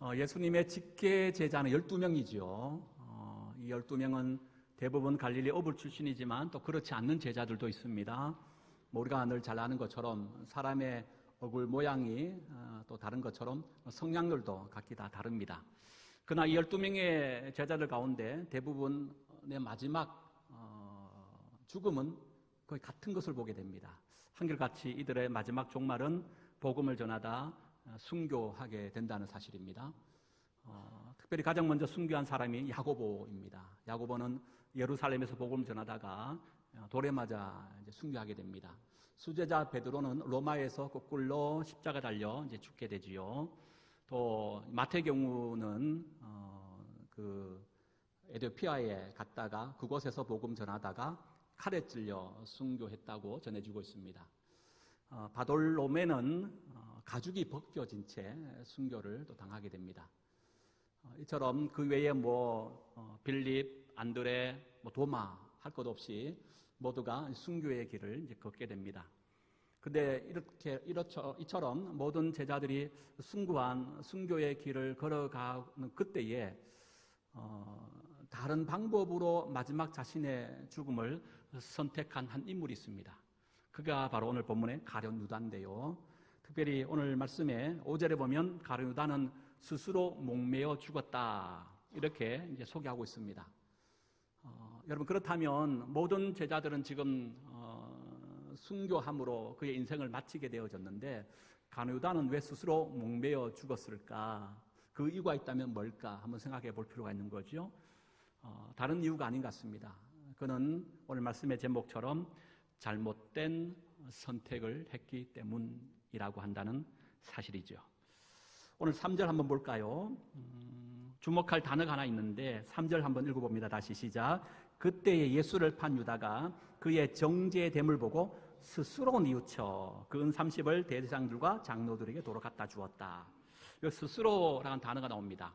예수님의 직계 제자는 12명이지요. 이 12명은 대부분 갈릴리 어부 출신이지만 또 그렇지 않는 제자들도 있습니다. 우리가 늘 잘 아는 것처럼 사람의 얼굴 모양이 또 다른 것처럼 성향들도 각기 다 다릅니다. 그러나 이 12명의 제자들 가운데 대부분의 마지막 죽음은 거의 같은 것을 보게 됩니다. 한결같이 이들의 마지막 종말은 복음을 전하다 순교하게 된다는 사실입니다. 특별히 가장 먼저 순교한 사람이 야고보입니다. 야고보는 예루살렘에서 복음을 전하다가 돌에 맞아 이제 순교하게 됩니다. 수제자 베드로는 로마에서 거꾸로 십자가 달려 이제 죽게 되지요. 또 마태 경우는 그 에티오피아에 갔다가 그곳에서 복음 전하다가 칼에 찔려 순교했다고 전해지고 있습니다. 바돌로메는 가죽이 벗겨진 채 순교를 또 당하게 됩니다. 이처럼 그 외에 빌립, 안드레, 도마 할 것 없이 모두가 순교의 길을 이제 걷게 됩니다. 근데 이처럼 모든 제자들이 숭고한 순교의 길을 걸어가는 그때에 다른 방법으로 마지막 자신의 죽음을 선택한 한 인물이 있습니다. 그가 바로 오늘 본문의 가룟 유다인데요. 특별히 오늘 말씀에 5절에 보면 가룟 유다는 스스로 목매어 죽었다 이렇게 이제 소개하고 있습니다. 여러분 그렇다면 모든 제자들은 지금 순교함으로 그의 인생을 마치게 되어졌는데 가룟 유다는 왜 스스로 목매어 죽었을까? 그 이유가 있다면 뭘까? 한번 생각해 볼 필요가 있는 거죠. 다른 이유가 아닌 것 같습니다. 그는 오늘 말씀의 제목처럼 잘못된 선택을 했기 때문이라고 한다는 사실이죠. 오늘 3절 한번 볼까요? 주목할 단어가 하나 있는데 3절 한번 읽어봅니다. 다시 시작. 그때에 예수를 판 유다가 그의 정죄됨을 보고 스스로 뉘우쳐 그 은 30을 대제사장들과 장로들에게 도로 갖다 주었다. 여기 스스로라는 단어가 나옵니다.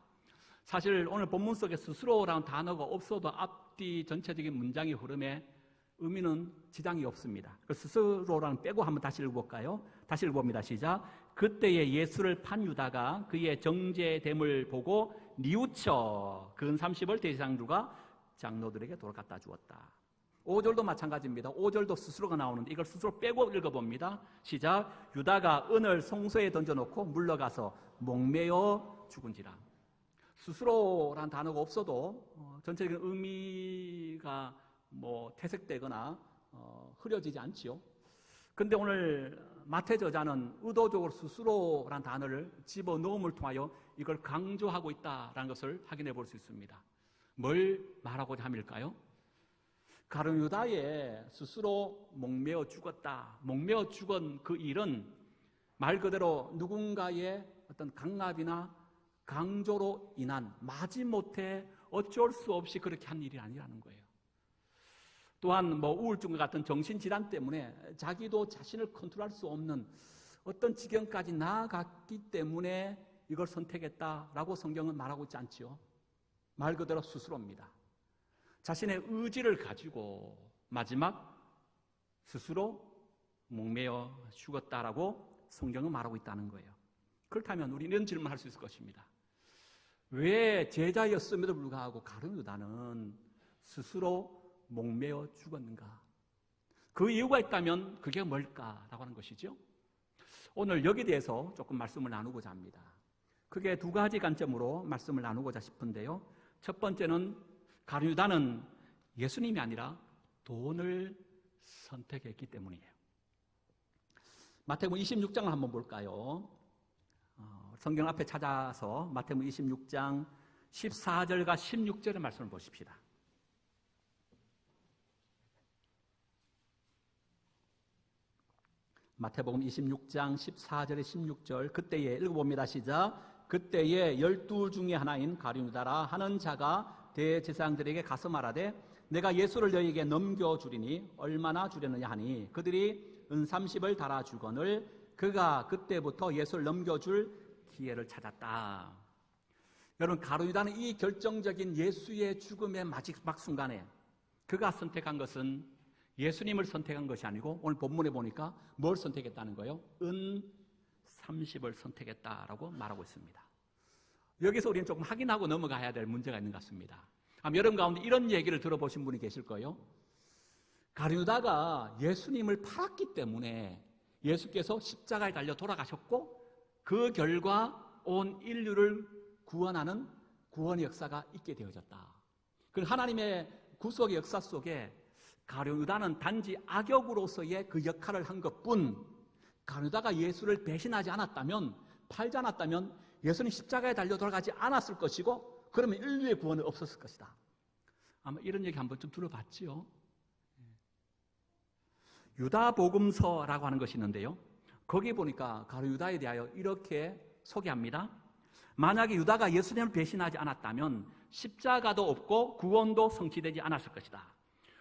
사실 오늘 본문 속에 스스로라는 단어가 없어도 앞뒤 전체적인 문장의 흐름에 의미는 지장이 없습니다. 그 스스로라는 빼고 한번 다시 읽어볼까요? 다시 읽어봅니다. 시작. 그때에 예수를 판 유다가 그의 정죄됨을 보고 뉘우쳐 그 은 30을 대제사장들과 장로들에게 도로 갖다 주었다. 5절도 마찬가지입니다. 5절도 스스로가 나오는데 이걸 스스로 빼고 읽어봅니다. 시작. 유다가 은을 성소에 던져놓고 물러가서 목매어 죽은지라. 스스로란 단어가 없어도 전체적인 의미가 퇴색되거나 흐려지지 않지요. 근데 오늘 마태 저자는 의도적으로 스스로란 단어를 집어넣음을 통하여 이걸 강조하고 있다는 것을 확인해 볼 수 있습니다. 뭘 말하고자 함일까요? 가룟 유다의 스스로 목매어 죽었다. 목매어 죽은 그 일은 말 그대로 누군가의 어떤 강압이나 강조로 인한 마지못해 어쩔 수 없이 그렇게 한 일이 아니라는 거예요. 또한 우울증과 같은 정신질환 때문에 자기도 자신을 컨트롤할 수 없는 어떤 지경까지 나아갔기 때문에 이걸 선택했다라고 성경은 말하고 있지 않지요. 말 그대로 스스로입니다. 자신의 의지를 가지고 마지막 스스로 목매어 죽었다라고 성경은 말하고 있다는 거예요. 그렇다면 우리는 이런 질문을 할 수 있을 것입니다. 왜 제자였음에도 불구하고 가룟 유다는 스스로 목매어 죽었는가? 그 이유가 있다면 그게 뭘까라고 하는 것이죠. 오늘 여기에 대해서 조금 말씀을 나누고자 합니다. 그게 두 가지 관점으로 말씀을 나누고자 싶은데요. 첫 번째는 가룟 유다는 예수님이 아니라 돈을 선택했기 때문이에요. 마태복음 26장을 한번 볼까요? 성경 앞에 찾아서 마태복음 26장 14절과 16절의 말씀을 보십시다. 마태복음 26장 14절에 16절 그때에 읽어봅니다. 시작. 그때에 12 중에 하나인 가룟 유다라 하는 자가 대제사장들에게 가서 말하되 내가 예수를 너희에게 넘겨주리니 얼마나 주려느냐 하니 그들이 은 30을 달아주거늘 그가 그때부터 예수를 넘겨줄 기회를 찾았다. 여러분 가룟 유다는 이 결정적인 예수의 죽음의 마지막 순간에 그가 선택한 것은 예수님을 선택한 것이 아니고 오늘 본문에 보니까 뭘 선택했다는 거예요? 은 30을 선택했다라고 말하고 있습니다. 여기서 우리는 조금 확인하고 넘어가야 될 문제가 있는 것 같습니다. 아마 여러분 가운데 이런 얘기를 들어보신 분이 계실 거예요. 가룟유다가 예수님을 팔았기 때문에 예수께서 십자가에 달려 돌아가셨고 그 결과 온 인류를 구원하는 구원의 역사가 있게 되어졌다. 그 하나님의 구속의 역사 속에 가룟유다는 단지 악역으로서의 그 역할을 한 것뿐, 가룟유다가 예수를 배신하지 않았다면, 팔지 않았다면 예수는 십자가에 달려 돌아가지 않았을 것이고 그러면 인류의 구원은 없었을 것이다. 아마 이런 얘기 한번 좀 들어봤지요. 유다복음서라고 하는 것이 있는데요, 거기 보니까 가룟유다에 대하여 이렇게 소개합니다. 만약에 유다가 예수님을 배신하지 않았다면 십자가도 없고 구원도 성취되지 않았을 것이다.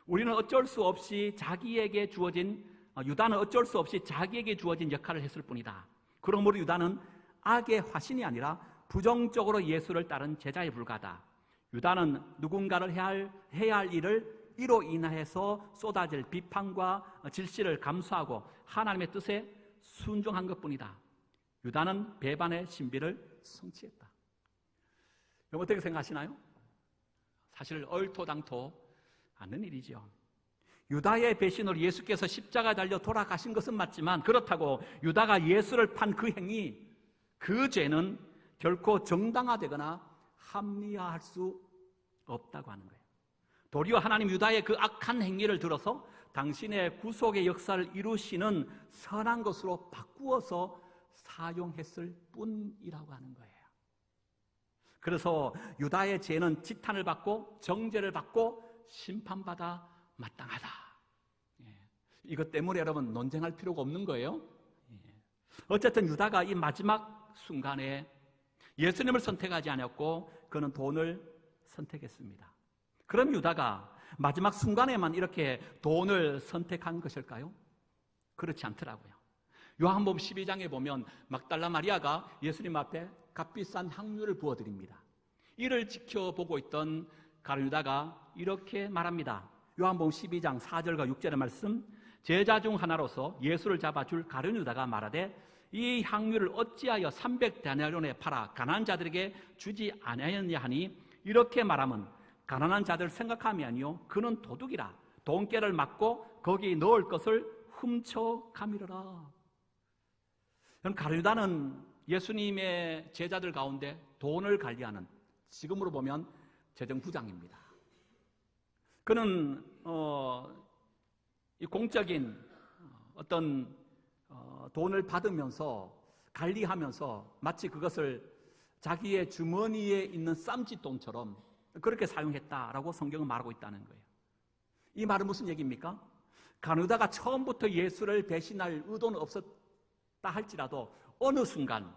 우리는 어쩔 수 없이 자기에게 주어진, 유다는 어쩔 수 없이 자기에게 주어진 역할을 했을 뿐이다. 그러므로 유다는 악의 화신이 아니라 부정적으로 예수를 따른 제자에 불과하다. 유다는 누군가를 해야 할 일을 이로 인해서 쏟아질 비판과 질시를 감수하고 하나님의 뜻에 순종한 것뿐이다. 유다는 배반의 신비를 성취했다. 어떻게 생각하시나요? 사실 얼토당토 않는 일이죠. 유다의 배신으로 예수께서 십자가에 달려 돌아가신 것은 맞지만, 그렇다고 유다가 예수를 판 그 행위, 그 죄는 결코 정당화되거나 합리화할 수 없다고 하는 거예요. 도리어 하나님 유다의 그 악한 행위를 들어서 당신의 구속의 역사를 이루시는 선한 것으로 바꾸어서 사용했을 뿐이라고 하는 거예요. 그래서 유다의 죄는 지탄을 받고 정죄를 받고 심판받아 마땅하다. 이것 때문에 여러분 논쟁할 필요가 없는 거예요. 어쨌든 유다가 이 마지막 순간에 예수님을 선택하지 않았고 그는 돈을 선택했습니다. 그럼 유다가 마지막 순간에만 이렇게 돈을 선택한 것일까요? 그렇지 않더라고요. 요한복음 12장에 보면 막달라 마리아가 예수님 앞에 값비싼 향유를 부어드립니다. 이를 지켜보고 있던 가룟유다가 이렇게 말합니다. 요한복음 12장 4절과 6절의 말씀, 제자 중 하나로서 예수를 잡아줄 가룟유다가 말하되 이 향유를 어찌하여 300데나리온에 팔아 가난한 자들에게 주지 아니하였냐 하니, 이렇게 말하면 가난한 자들 생각함이 아니요 그는 도둑이라 돈깨를 맞고 거기 넣을 것을 훔쳐가미르라. 가룟유다는 예수님의 제자들 가운데 돈을 관리하는, 지금으로 보면 재정부장입니다. 그는 이 공적인 어떤 돈을 받으면서 관리하면서 마치 그것을 자기의 주머니에 있는 쌈짓돈처럼 그렇게 사용했다라고 성경은 말하고 있다는 거예요. 이 말은 무슨 얘기입니까? 가룟유다가 처음부터 예수를 배신할 의도는 없었다 할지라도 어느 순간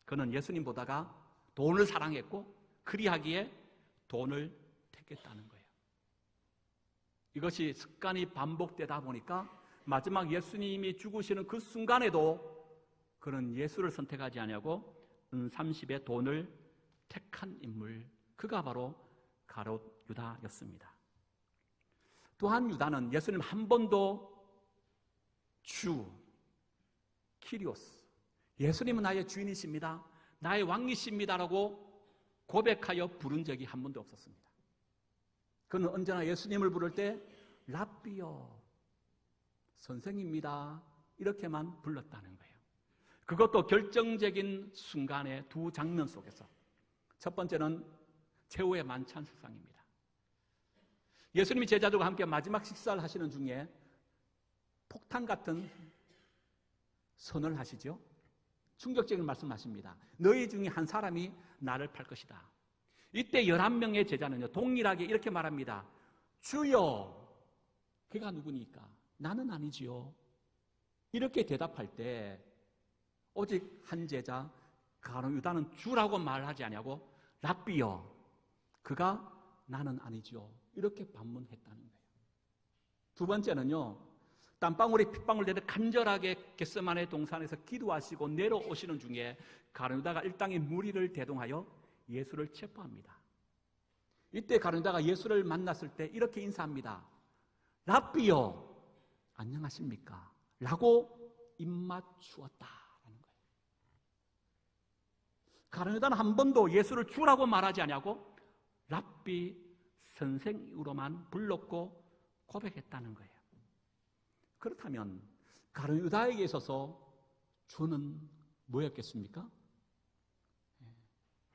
그는 예수님 보다가 돈을 사랑했고 그리하기에 돈을 택했다는 거예요. 이것이 습관이 반복되다 보니까 마지막 예수님이 죽으시는 그 순간에도 그는 예수를 선택하지 아니하고 은30의 돈을 택한 인물, 그가 바로 가롯 유다였습니다. 또한 유다는 예수님 한 번도 주, 키리오스, 예수님은 나의 주인이십니다, 나의 왕이십니다라고 고백하여 부른 적이 한 번도 없었습니다. 그는 언제나 예수님을 부를 때 랍비여, 선생입니다, 이렇게만 불렀다는 거예요. 그것도 결정적인 순간의 두 장면 속에서. 첫 번째는 최후의 만찬 식상입니다. 예수님이 제자들과 함께 마지막 식사를 하시는 중에 폭탄 같은 선언을 하시죠. 충격적인 말씀하십니다. 너희 중에 한 사람이 나를 팔 것이다. 이때 11명의 제자는요, 동일하게 이렇게 말합니다. 주여, 그가 누구니까? 나는 아니지요. 이렇게 대답할 때 오직 한 제자 가룟유다는 주라고 말하지 아니하고 랍비여, 그가 나는 아니지요, 이렇게 반문했다는 거예요. 두 번째는요, 땀방울이 핏방울 되듯 간절하게 겟세마네 동산에서 기도하시고 내려오시는 중에 가룟유다가 일당의 무리를 대동하여 예수를 체포합니다. 이때 가룟유다가 예수를 만났을 때 이렇게 인사합니다. 랍비여, 안녕하십니까? 라고 입맞추었다라는 거예요. 가룟유다는 한 번도 예수를 주라고 말하지 않냐고 랍비 선생으로만 불렀고 고백했다는 거예요. 그렇다면 가룟유다에게 있어서 주는 뭐였겠습니까?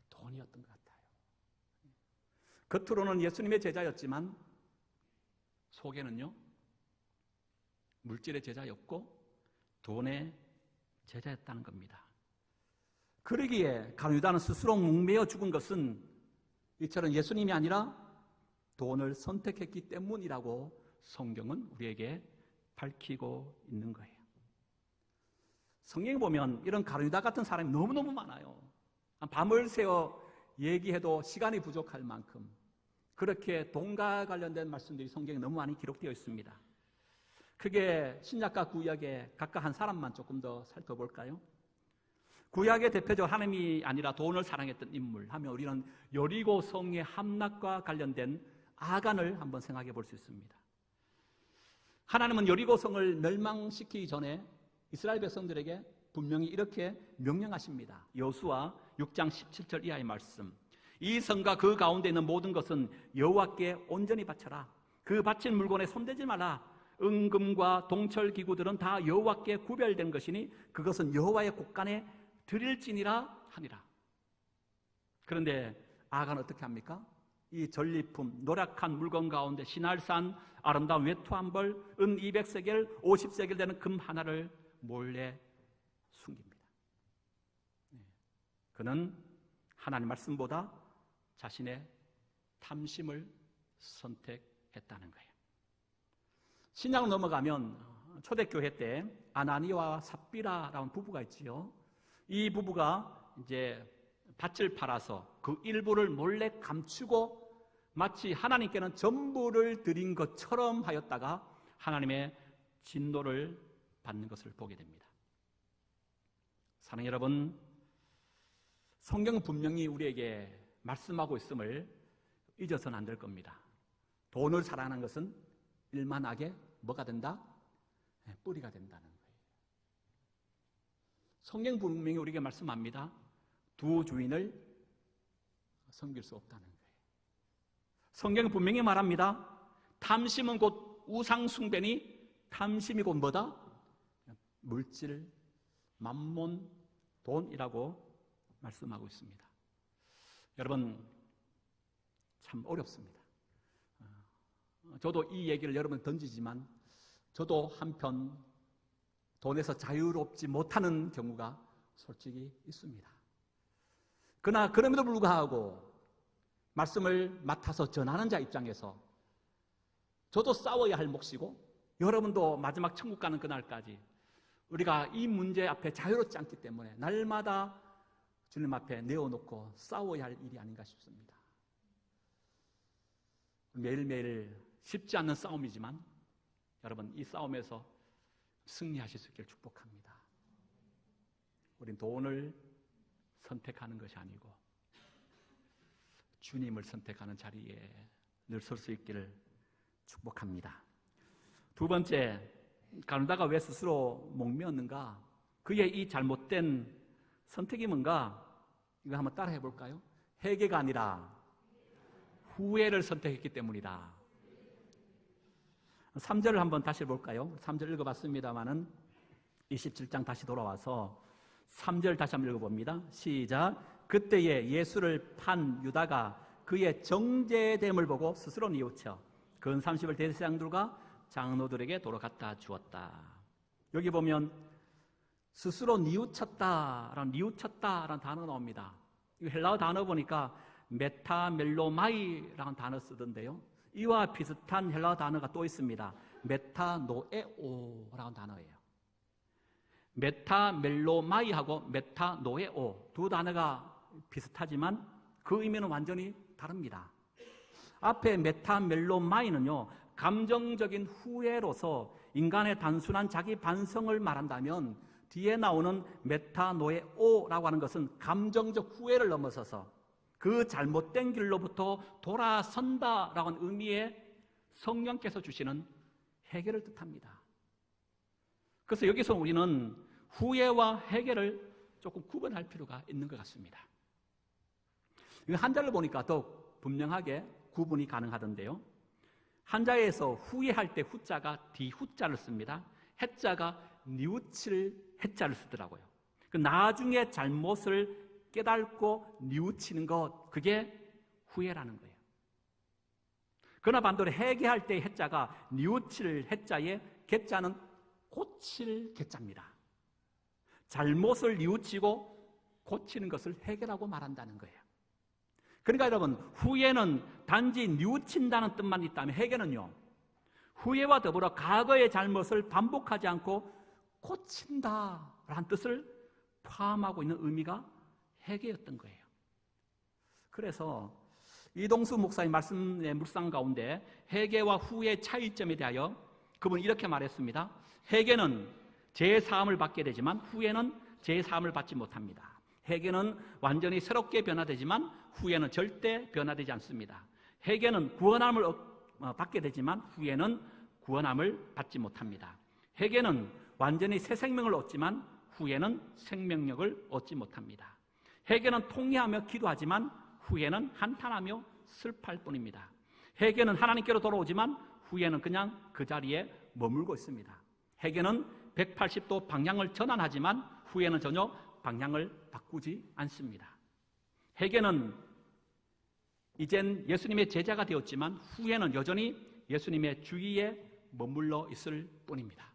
돈이었던 것 같아요. 겉으로는 예수님의 제자였지만 속에는요, 물질의 제자였고 돈의 제자였다는 겁니다. 그러기에 가룟유다는 스스로 목매어 죽은 것은 이처럼 예수님이 아니라 돈을 선택했기 때문이라고 성경은 우리에게 밝히고 있는 거예요. 성경에 보면 이런 가룟유다 같은 사람이 너무너무 많아요. 밤을 새워 얘기해도 시간이 부족할 만큼 그렇게 돈과 관련된 말씀들이 성경에 너무 많이 기록되어 있습니다. 그게 신약과 구약에 각각 한 사람만 조금 더 살펴볼까요? 구약의 대표적 하나님이 아니라 돈을 사랑했던 인물 하면 우리는 여리고 성의 함락과 관련된 아간을 한번 생각해 볼 수 있습니다. 하나님은 여리고 성을 멸망시키기 전에 이스라엘 백성들에게 분명히 이렇게 명령하십니다. 여호수아 6장 17절 이하의 말씀. 이 성과 그 가운데 있는 모든 것은 여호와께 온전히 바쳐라. 그 바친 물건에 손대지 말라. 은금과 동철 기구들은 다 여호와께 구별된 것이니 그것은 여호와의 곳간에 드릴지니라 하니라. 그런데 아간 어떻게 합니까? 이 전리품, 노략한 물건 가운데 신할산, 아름다운 외투 한 벌, 은 200세겔, 50세겔 되는 금 하나를 몰래 숨깁니다. 그는 하나님 말씀보다 자신의 탐심을 선택했다는 거예요. 신약으로 넘어가면 초대교회 때 아나니와 삽비라라는 부부가 있지요. 이 부부가 이제 밭을 팔아서 그 일부를 몰래 감추고 마치 하나님께는 전부를 드린 것처럼 하였다가 하나님의 진노를 받는 것을 보게 됩니다. 사랑하는 여러분, 성경은 분명히 우리에게 말씀하고 있음을 잊어서는 안 될 겁니다. 돈을 사랑하는 것은 일만하게 뭐가 된다? 뿌리가 된다는 거예요. 성경 분명히 우리에게 말씀합니다. 두 주인을 섬길 수 없다는 거예요. 성경은 분명히 말합니다. 탐심은 곧 우상 숭배니 탐심이 곧 뭐다? 물질, 만몬, 돈이라고 말씀하고 있습니다. 여러분, 참 어렵습니다. 저도 이 얘기를 여러분 던지지만 저도 한편 돈에서 자유롭지 못하는 경우가 솔직히 있습니다. 그러나 그럼에도 불구하고 말씀을 맡아서 전하는 자 입장에서 저도 싸워야 할 몫이고 여러분도 마지막 천국 가는 그날까지 우리가 이 문제 앞에 자유롭지 않기 때문에 날마다 주님 앞에 내어놓고 싸워야 할 일이 아닌가 싶습니다. 매일매일 쉽지 않는 싸움이지만 여러분 이 싸움에서 승리하실 수 있기를 축복합니다. 우린 돈을 선택하는 것이 아니고 주님을 선택하는 자리에 늘 설 수 있기를 축복합니다. 두 번째, 가룟유다가 왜 스스로 목매었는가? 그의 이 잘못된 선택이 뭔가? 이거 한번 따라해 볼까요? 회개가 아니라 후회를 선택했기 때문이다. 3절을 한번 다시 볼까요? 3절 읽어봤습니다마는 27장 다시 돌아와서 3절 다시 한번 읽어봅니다. 시작. 그때에 예수를 판 유다가 그의 정죄됨을 보고 스스로 뉘우쳐 근 30을 대제사장들과 장로들에게 도로 갖다 주었다. 여기 보면 스스로 뉘우쳤다라는 단어가 나옵니다. 이 헬라어 단어 보니까 메타멜로마이라는 단어 쓰던데요. 이와 비슷한 헬라어 단어가 또 있습니다. 메타노에오라는 단어예요. 메타멜로마이하고 메타노에오 두 단어가 비슷하지만 그 의미는 완전히 다릅니다. 앞에 메타멜로마이는요, 감정적인 후회로서 인간의 단순한 자기 반성을 말한다면 뒤에 나오는 메타노에오라고 하는 것은 감정적 후회를 넘어서서 그 잘못된 길로부터 돌아선다라고 하는 의미의 성령께서 주시는 해결을 뜻합니다. 그래서 여기서 우리는 후회와 해결을 조금 구분할 필요가 있는 것 같습니다. 한자를 보니까 더 분명하게 구분이 가능하던데요. 한자에서 후회할 때 후자가 디후자를 씁니다. 해자가 뉘우칠 해자를 쓰더라고요. 그 나중에 잘못을 깨닫고 뉘우치는 것, 그게 후회라는 거예요. 그러나 반대로 회개할 때의 해자가 뉘우칠 해자의 개자는 고칠 개자입니다. 잘못을 뉘우치고 고치는 것을 회개라고 말한다는 거예요. 그러니까 여러분, 후회는 단지 뉘우친다는 뜻만 있다면 회개는요, 후회와 더불어 과거의 잘못을 반복하지 않고 고친다라는 뜻을 포함하고 있는 의미가 회개였던 거예요. 그래서 이동수 목사의 말씀의 묵상 가운데 회개와 후회의 차이점에 대하여 그분은 이렇게 말했습니다. 회개는 제사함을 받게 되지만 후회는 제사함을 받지 못합니다. 회개는 완전히 새롭게 변화되지만 후회는 절대 변화되지 않습니다. 회개는 구원함을 받게 되지만 후회는 구원함을 받지 못합니다. 회개는 완전히 새 생명을 얻지만 후회는 생명력을 얻지 못합니다. 회개는 통회하며 기도하지만 후회는 한탄하며 슬퍼할 뿐입니다. 회개는 하나님께로 돌아오지만 후회는 그냥 그 자리에 머물고 있습니다. 회개는 180도 방향을 전환하지만 후회는 전혀 방향을 바꾸지 않습니다. 회개는 이젠 예수님의 제자가 되었지만 후회는 여전히 예수님의 주위에 머물러 있을 뿐입니다.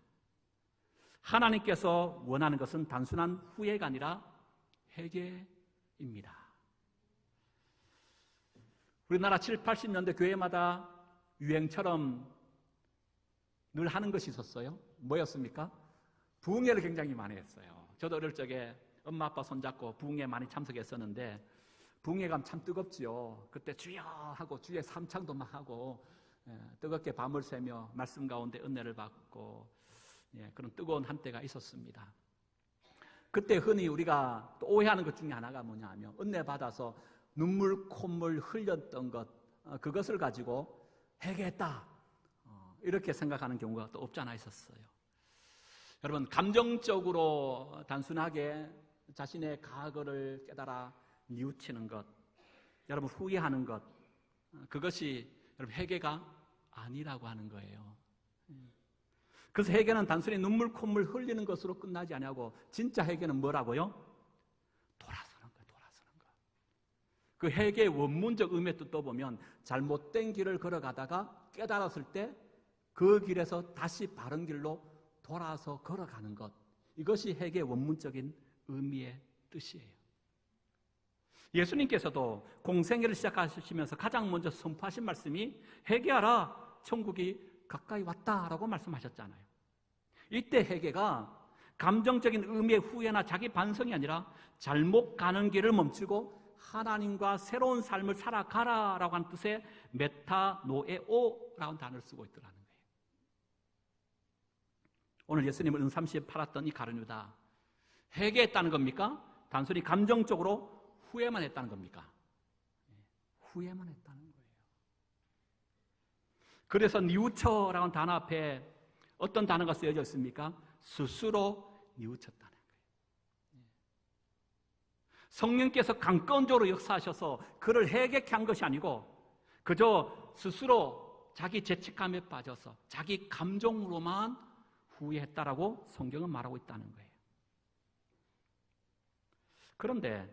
하나님께서 원하는 것은 단순한 후회가 아니라 회개입니다. 우리나라 7, 80년대 교회마다 유행처럼 늘 하는 것이 있었어요. 뭐였습니까? 부흥회를 굉장히 많이 했어요. 저도 어릴 적에 엄마 아빠 손잡고 부흥회 많이 참석했었는데 부흥회 가면 참 뜨겁지요. 그때 주여 하고 주의 삼창도 막 하고 뜨겁게 밤을 새며 말씀 가운데 은혜를 받고 그런 뜨거운 한때가 있었습니다. 그때 흔히 우리가 또 오해하는 것 중에 하나가 뭐냐 하면 은혜 받아서 눈물 콧물 흘렸던 것, 그것을 가지고 회개했다 이렇게 생각하는 경우가 또 없지 않아 있었어요. 여러분, 감정적으로 단순하게 자신의 과거를 깨달아 뉘우치는 것, 여러분 후회하는 것, 그것이 여러분 회개가 아니라고 하는 거예요. 그래서 회개는 단순히 눈물 콧물 흘리는 것으로 끝나지 않냐고. 진짜 회개는 뭐라고요? 돌아서는 거예요. 돌아서는 거. 그 회개의 원문적 의미의 뜻도 보면 잘못된 길을 걸어가다가 깨달았을 때 그 길에서 다시 바른 길로 돌아서 걸어가는 것, 이것이 회개의 원문적인 의미의 뜻이에요. 예수님께서도 공생애를 시작하시면서 가장 먼저 선포하신 말씀이 회개하라, 천국이 가까이 왔다라고 말씀하셨잖아요. 이때 회개가 감정적인 의미의 후회나 자기 반성이 아니라 잘못 가는 길을 멈추고 하나님과 새로운 삶을 살아가라라고 하는 뜻의 메타노에오라는 단어를 쓰고 있더라는 거예요. 오늘 예수님을 은삼시에 팔았던 이 가룟 유다, 회개했다는 겁니까? 단순히 감정적으로 후회만 했다는 겁니까? 후회만 했다는 거예요. 그래서 뉘우쳐라는 단어 앞에 어떤 단어가 쓰여져 있습니까? 스스로 뉘우쳤다는 거예요. 성령께서 강권적으로 역사하셔서 그를 회개케 한 것이 아니고 그저 스스로 자기 죄책감에 빠져서 자기 감정으로만 후회했다라고 성경은 말하고 있다는 거예요. 그런데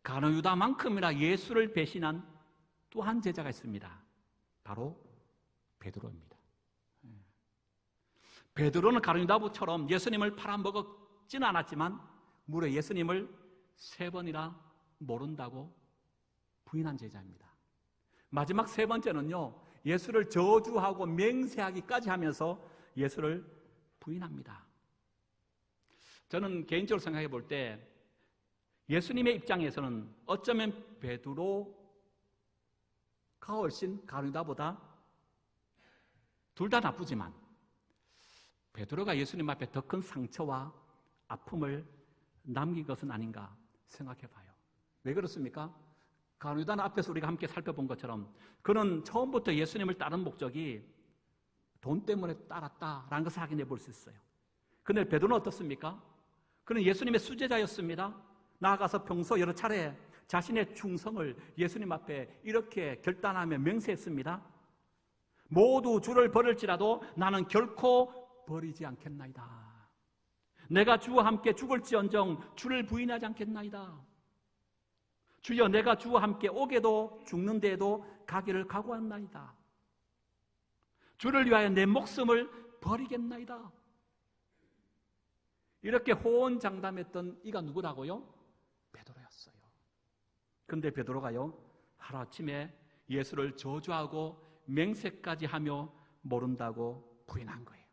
가룟 유다만큼이나 예수를 배신한 또 한 제자가 있습니다. 바로 베드로입니다. 베드로는 가룟 유다처럼 예수님을 팔아먹지는 않았지만 무려 예수님을 3번이나 모른다고 부인한 제자입니다. 마지막 3번째는요, 예수를 저주하고 맹세하기까지 하면서 예수를 부인합니다. 저는 개인적으로 생각해 볼 때 예수님의 입장에서는 어쩌면 베드로가 훨씬 가룟 유다보다 둘 다 나쁘지만 베드로가 예수님 앞에 더 큰 상처와 아픔을 남긴 것은 아닌가 생각해 봐요. 왜 그렇습니까? 가룟 유다는 앞에서 우리가 함께 살펴본 것처럼 그는 처음부터 예수님을 따른 목적이 돈 때문에 따랐다라는 것을 확인해 볼 수 있어요. 그런데 베드로는 어떻습니까? 그는 예수님의 수제자였습니다. 나아가서 평소 여러 차례 자신의 충성을 예수님 앞에 이렇게 결단하며 맹세했습니다. 모두 주를 버릴지라도 나는 결코 버리지 않겠나이다. 내가 주와 함께 죽을지언정 주를 부인하지 않겠나이다. 주여, 내가 주와 함께 오게도 죽는 데에도 가기를 각오한나이다. 주를 위하여 내 목숨을 버리겠나이다. 이렇게 호언장담했던 이가 누구라고요? 베드로였어요. 그런데 베드로가요, 하루아침에 예수를 저주하고 맹세까지 하며 모른다고 부인한 거예요.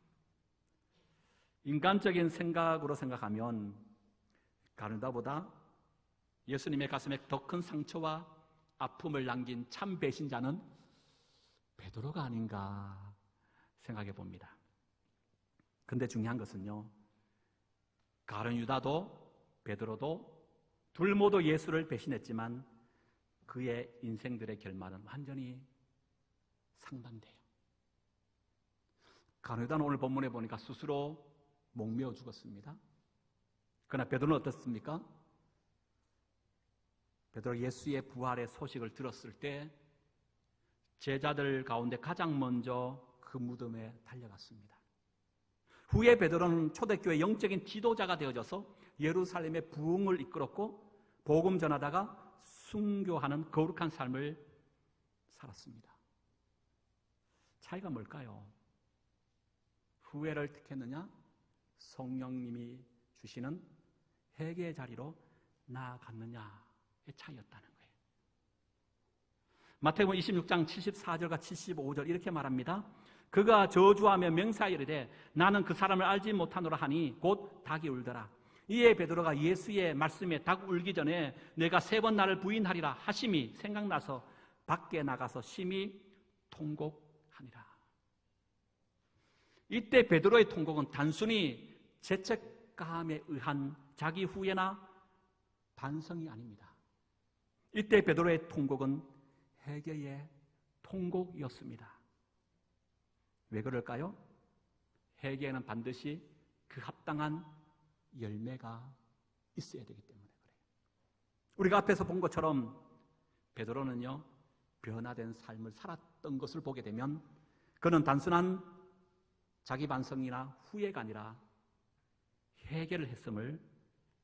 인간적인 생각으로 생각하면 가룟유다보다 예수님의 가슴에 더 큰 상처와 아픔을 남긴 참 배신자는 베드로가 아닌가 생각해 봅니다. 그런데 중요한 것은요, 가룟유다도 베드로도 둘 모두 예수를 배신했지만 그의 인생들의 결말은 완전히 상반돼요. 가룟유다는 오늘 본문에 보니까 스스로 목매어 죽었습니다. 그러나 베드로는 어떻습니까? 베드로 예수의 부활의 소식을 들었을 때 제자들 가운데 가장 먼저 그 무덤에 달려갔습니다. 후에 베드로는 초대교회 영적인 지도자가 되어져서 예루살렘의 부흥을 이끌었고 복음 전하다가 순교하는 거룩한 삶을 살았습니다. 차이가 뭘까요? 후회를 택했느냐? 성령님이 주시는 회개의 자리로 나아갔느냐의 차이였다는 거예요. 마태복음 26장 74절과 75절 이렇게 말합니다. 그가 저주하며 맹세하이르되 나는 그 사람을 알지 못하노라 하니 곧 닭이 울더라. 이에 베드로가 예수의 말씀에 닭 울기 전에 내가 3번 나를 부인하리라 하심이 생각나서 밖에 나가서 심히 통곡하니라. 이때 베드로의 통곡은 단순히 죄책감에 의한 자기 후회나 반성이 아닙니다. 이때 베드로의 통곡은 회개의 통곡이었습니다. 왜 그럴까요? 회개에는 반드시 그 합당한 열매가 있어야 되기 때문에 그래요. 우리가 앞에서 본 것처럼 베드로는요, 변화된 삶을 살았던 것을 보게 되면 그는 단순한 자기 반성이나 후회가 아니라 회개를 했음을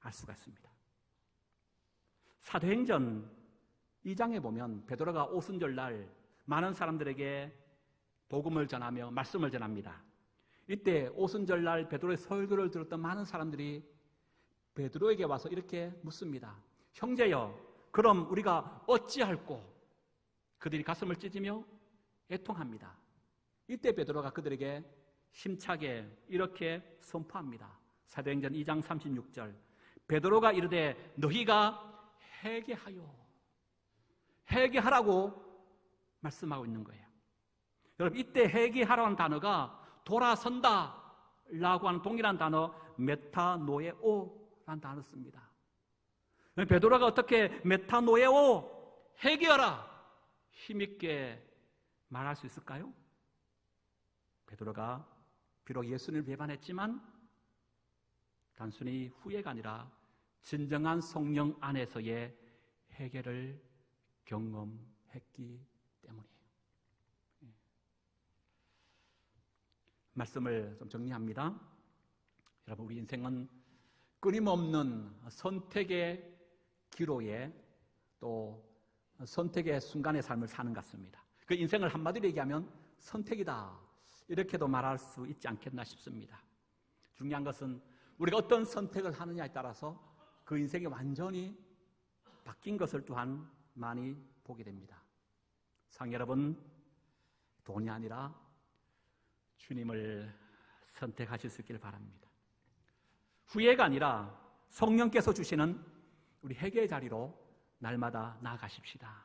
알 수가 있습니다. 사도행전 2장에 보면 베드로가 오순절날 많은 사람들에게 복음을 전하며 말씀을 전합니다. 이때 오순절날 베드로의 설교를 들었던 많은 사람들이 베드로에게 와서 이렇게 묻습니다. 형제여, 그럼 우리가 어찌할꼬? 그들이 가슴을 찢으며 애통합니다. 이때 베드로가 그들에게 힘차게 이렇게 선포합니다. 사도행전 2장 36절 베드로가 이르되 너희가 회개하라고 말씀하고 있는 거예요. 여러분, 이때 회개하라는 단어가 돌아선다 라고 하는 동일한 단어 메타노에오라는 단어를 씁니다. 베드로가 어떻게 메타노에오, 회개하라 힘있게 말할 수 있을까요? 베드로가 비록 예수님을 배반했지만 단순히 후회가 아니라 진정한 성령 안에서의 회개를 경험했기 때문이에요. 말씀을 좀 정리합니다. 여러분, 우리 인생은 끊임없는 선택의 기로에 또 선택의 순간의 삶을 사는 것 같습니다. 그 인생을 한마디로 얘기하면 선택이다, 이렇게도 말할 수 있지 않겠나 싶습니다. 중요한 것은 우리가 어떤 선택을 하느냐에 따라서 그 인생이 완전히 바뀐 것을 또한 많이 보게 됩니다. 여러분, 돈이 아니라 주님을 선택하실 수 있기를 바랍니다. 후회가 아니라 성령께서 주시는 우리 회개의 자리로 날마다 나아가십시다.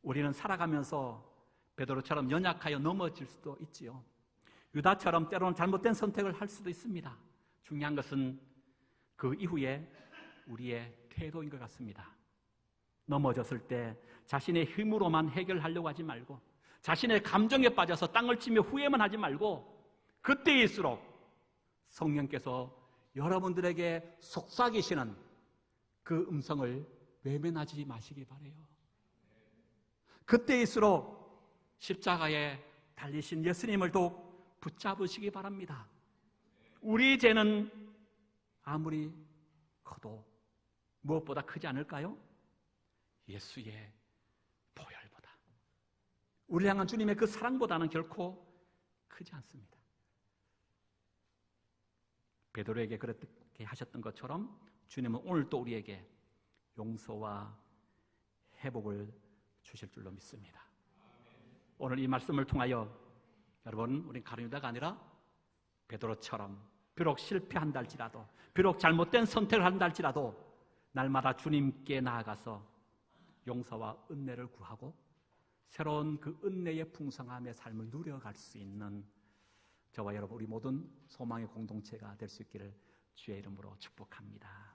우리는 살아가면서 베드로처럼 연약하여 넘어질 수도 있지요. 유다처럼 때로는 잘못된 선택을 할 수도 있습니다. 중요한 것은 그 이후에 우리의 태도인 것 같습니다. 넘어졌을 때 자신의 힘으로만 해결하려고 하지 말고, 자신의 감정에 빠져서 땅을 치며 후회만 하지 말고, 그때일수록 성령께서 여러분들에게 속삭이시는 그 음성을 외면하지 마시기 바래요. 그때일수록 십자가에 달리신 예수님을 더욱 붙잡으시기 바랍니다. 우리 죄는 아무리 커도 무엇보다 크지 않을까요? 예수의 보혈보다. 우리 향한 주님의 그 사랑보다는 결코 크지 않습니다. 베드로에게 그렇게 하셨던 것처럼 주님은 오늘 또 우리에게 용서와 회복을 주실 줄로 믿습니다. 오늘 이 말씀을 통하여 여러분, 우린 가룟유다가 아니라 베드로처럼 비록 실패한다 할지라도, 비록 잘못된 선택을 한다 할지라도 날마다 주님께 나아가서 용서와 은혜를 구하고 새로운 그 은혜의 풍성함의 삶을 누려갈 수 있는 저와 여러분, 우리 모든 소망의 공동체가 될 수 있기를 주의 이름으로 축복합니다.